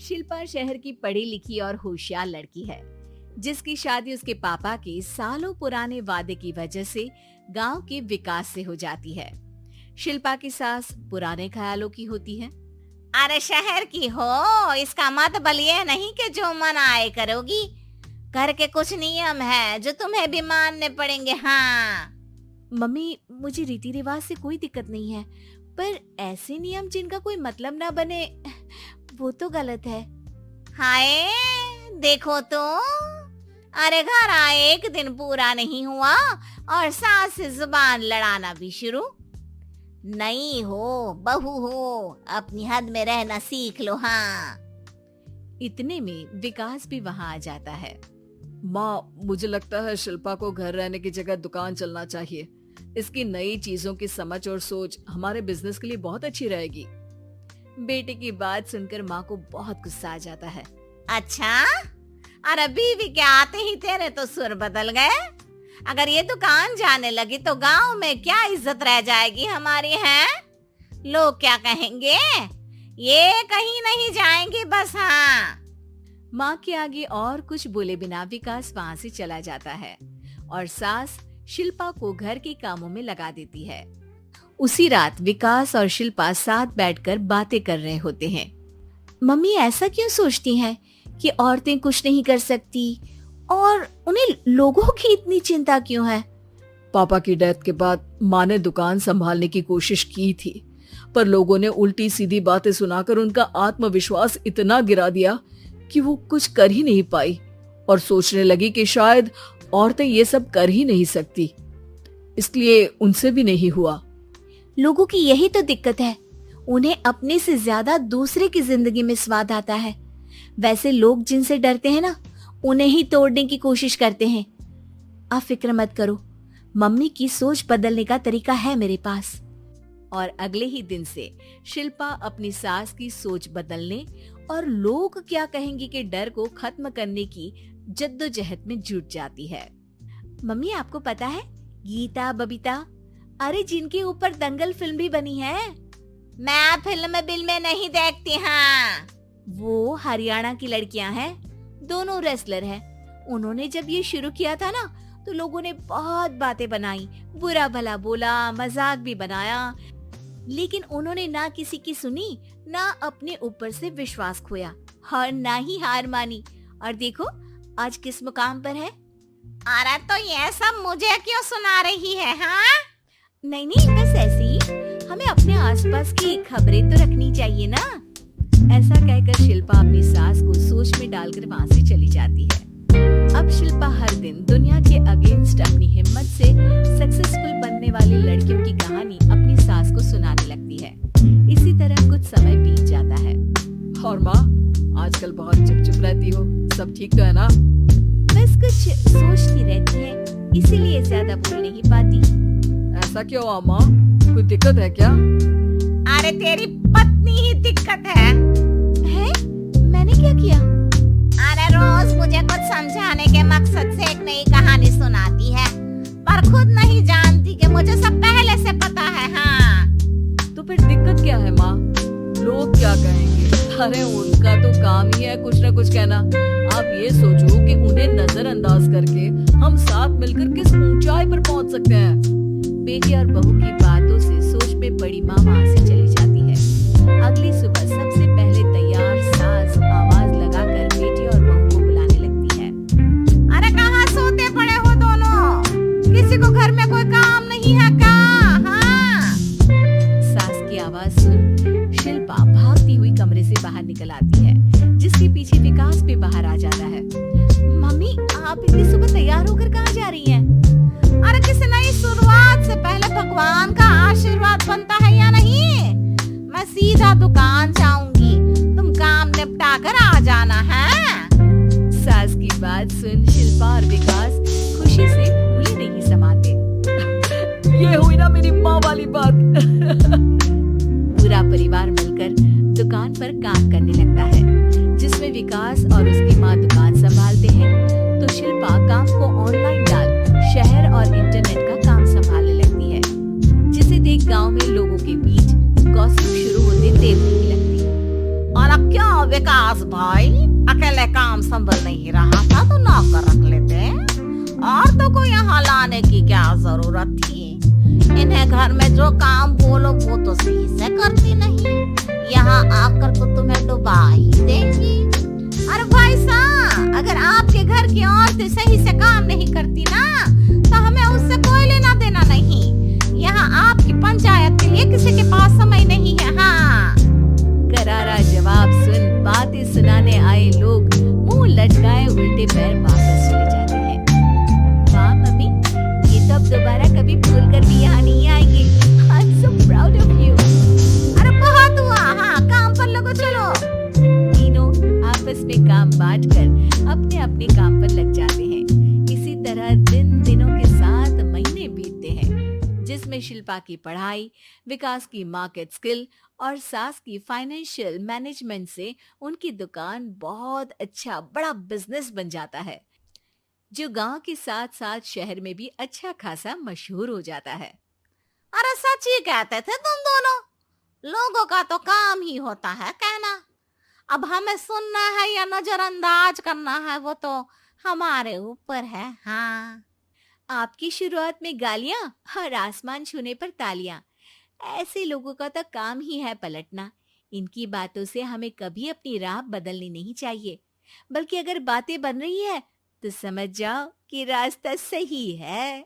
शिल्पा शहर की पढ़ी लिखी और होशियार लड़की है, जिसकी शादी उसके पापा के सालों पुराने वादे की वजह से गांव के विकास से हो जाती है। शिल्पा की सास पुराने ख्यालों की होती है। अरे शहर की हो, इसका मतलब ये नहीं कि जो मन आए करोगी। घर के कुछ नियम है जो तुम्हें भी मानने पड़ेंगे। हाँ मम्मी, मुझे रीति रिवाज से कोई दिक्कत नहीं है, पर ऐसे नियम जिनका कोई मतलब ना बने वो तो गलत है। हाय देखो तो, अरे घर आए एक दिन पूरा नहीं हुआ और सास से जुबान लड़ाना भी शुरू। नहीं हो, बहू हो, अपनी हद में रहना सीख लो। हाँ इतने में विकास भी वहाँ आ जाता है। माँ, मुझे लगता है शिल्पा को घर रहने की जगह दुकान चलना चाहिए। इसकी नई चीजों की समझ और सोच हमारे बिजनेस के लिए बहुत अच्छी रहेगी। बेटे की बात सुनकर माँ को बहुत गुस्सा आ जाता है। अच्छा, अरे बीवी के आते ही तेरे तो सुर बदल गए। अगर ये दुकान जाने लगी तो गांव में क्या इज्जत रह जाएगी हमारी। है लोग क्या कहेंगे? ये कहीं नहीं जाएंगी बस। हाँ माँ के आगे और कुछ बोले बिना विकास वहाँ से चला जाता है और सास शिल्पा को घर के कामों में लगा देती है। उसी रात विकास और शिल्पा साथ बैठकर बातें कर रहे होते हैं। मम्मी ऐसा क्यों सोचती हैं कि औरतें कुछ नहीं कर सकती और उन्हें लोगों की इतनी चिंता क्यों है? पापा की डेथ के बाद माँ ने दुकान संभालने की कोशिश की थी, पर लोगों ने उल्टी सीधी बातें सुनाकर उनका आत्मविश्वास इतना गिरा दिया कि वो कुछ कर ही नहीं पाई और सोचने लगी कि शायद औरतें ये सब कर ही नहीं सकती, इसलिए उनसे भी नहीं हुआ। लोगों की यही तो दिक्कत है, उन्हें अपने से ज्यादा दूसरे की जिंदगी में स्वाद आता है। वैसे लोग जिनसे डरते हैं ना, उन्हें ही तोड़ने की कोशिश करते हैं। आप फिक्र मत करो, मम्मी की सोच बदलने का तरीका है मेरे पास। और अगले ही दिन से शिल्पा अपनी सास की सोच बदलने और लोग क्या कहेंगे के डर को खत्म करने की जद्दोजहद में जुट जाती है। मम्मी, आपको पता है गीता, बबीता, अरे जिनके ऊपर दंगल फिल्म भी बनी है। मैं फिल्म बिल में नहीं देखती। हाँ वो हरियाणा की लड़कियां हैं, दोनों रेसलर हैं। उन्होंने जब ये शुरू किया था ना, तो लोगों ने बहुत बातें बनाई, बुरा भला बोला, मजाक भी बनाया, लेकिन उन्होंने ना किसी की सुनी, ना अपने ऊपर से विश्वास खोया और ना ही हार मानी। और देखो आज किस मुकाम पर है। अरे तो ये सब मुझे क्यों सुना रही है? हाँ नहीं नहीं, बस ऐसे ही हमें अपने आसपास की खबरें तो रखनी चाहिए ना। ऐसा कहकर शिल्पा अपनी सास को सोच में डालकर वहाँ से चली जाती है। अब शिल्पा हर दिन दुनिया के अगेंस्ट अपनी हिम्मत से सक्सेसफुल बनने वाली लड़कियों की कहानी अपनी सास को सुनाने लगती है। इसी तरह कुछ समय बीत जाता है। और माँ, आजकल बहुत चुप चुप रहती हो, सब ठीक तो है ना? बस कुछ सोचती रहती है, इसीलिए ज्यादा बोल नहीं पाती। ऐसा क्यों हुआ माँ? कोई दिक्कत है क्या? अरे तेरी पत्नी ही दिक्कत है। मैंने क्या किया? अरे रोज मुझे कुछ समझाने के मकसद से एक नई कहानी सुनाती है, पर खुद नहीं जानती कि मुझे सब पहले से पता है। हाँ तो फिर दिक्कत क्या है माँ? लोग क्या कहेंगे? अरे उनका तो काम ही है कुछ न कुछ कहना। आप ये सोचो कि उन्हें नजरअंदाज करके हम साथ मिलकर किस ऊंचाई पर पहुंच सकते हैं। बेटी और बहू की बातों से सोच में पड़ी माँ वहाँ से चली जाती है। अगली सुबह सबसे पहले तैयार सास आवाज लगाकर बेटी और बहू को बुलाने लगती है। अरे कहाँ सोते पड़े हो दोनों? किसी को घर में कोई काम नहीं है क्या? हाँ सास की आवाज सुन शिल्पा भागती हुई कमरे से बाहर निकल आती है, जिसके पीछे विकास भी बाहर आ जाता है। मम्मी, आप इतनी सुबह तैयार होकर कहाँ जा रही हैं? अरे किसी नई शुरुआत से पहले भगवान का आशीर्वाद बनता है या नहीं? मैं सीधा दुकान जाऊंगी, तुम काम निपटा कर आ जाना है। सास की बात सुन शिल्पा और विकास खुशी से फूले नहीं समाते। ये हुई ना मेरी माँ वाली बात। पूरा परिवार मिलकर दुकान पर काम करने लगता है, जिसमें विकास और उसकी माँ दुकान संभालते हैं, तो शिल्पा काम को ऑनलाइन डाल शहर और इंटरनेट का काम संभालने लगती है, जिसे देख गांव में लोगों के बीच गॉसिप शुरू होते देर नहीं लगती। और अब क्या विकास भाई, अकेले काम संभल नहीं रहा था तो नौकर रख लेते, और तो को यहाँ लाने की क्या जरूरत थी। इन्हें घर में जो काम बोलो वो तो सही से करती नहीं, यहाँ आकर तो तुम्हें डुबा ही देंगी। अरे भाई साहब, अगर आपके घर की औरतें सही से काम नहीं करती ना तो हमें उससे कोई लेना देना नहीं। यहाँ आपकी पंचायत के लिए किसी के पास समय नहीं है। हाँ, करारा जवाब सुन बातें सुनाने आए लोग मुंह लटकाए उल्टे पैर वापस चले जाते हैं। वाह मम्मी, ये तो अब दोबारा कभी भूल कर भी यहाँ नहीं आएंगे। I'm so proud of you। अरे बहुत हुआ, हाँ काम पर लगो चलो। तीनों आपस में काम बांट कर अपने अपने काम पर लग जाते हैं। इसी तरह दिनों के साथ महीने बीतते हैं, जिसमें शिल्पा की पढ़ाई, विकास की मार्केट स्किल और सास की फाइनेंशियल मैनेजमेंट से उनकी दुकान बहुत अच्छा बड़ा बिजनेस बन जाता है, जो गांव के साथ साथ शहर में भी अच्छा खासा मशहूर हो जाता है। अरे सच ही कहते थे तुम दोनों, लोगों का तो काम ही होता है कहना। अब हमें सुनना है या नजरअंदाज करना है वो तो हमारे ऊपर है। हाँ, आपकी शुरुआत में गालियां और आसमान छूने पर तालियां, ऐसे लोगों का तो काम ही है पलटना। इनकी बातों से हमें कभी अपनी राह बदलनी नहीं चाहिए, बल्कि अगर बातें बन रही है तो समझ जाओ कि रास्ता सही है।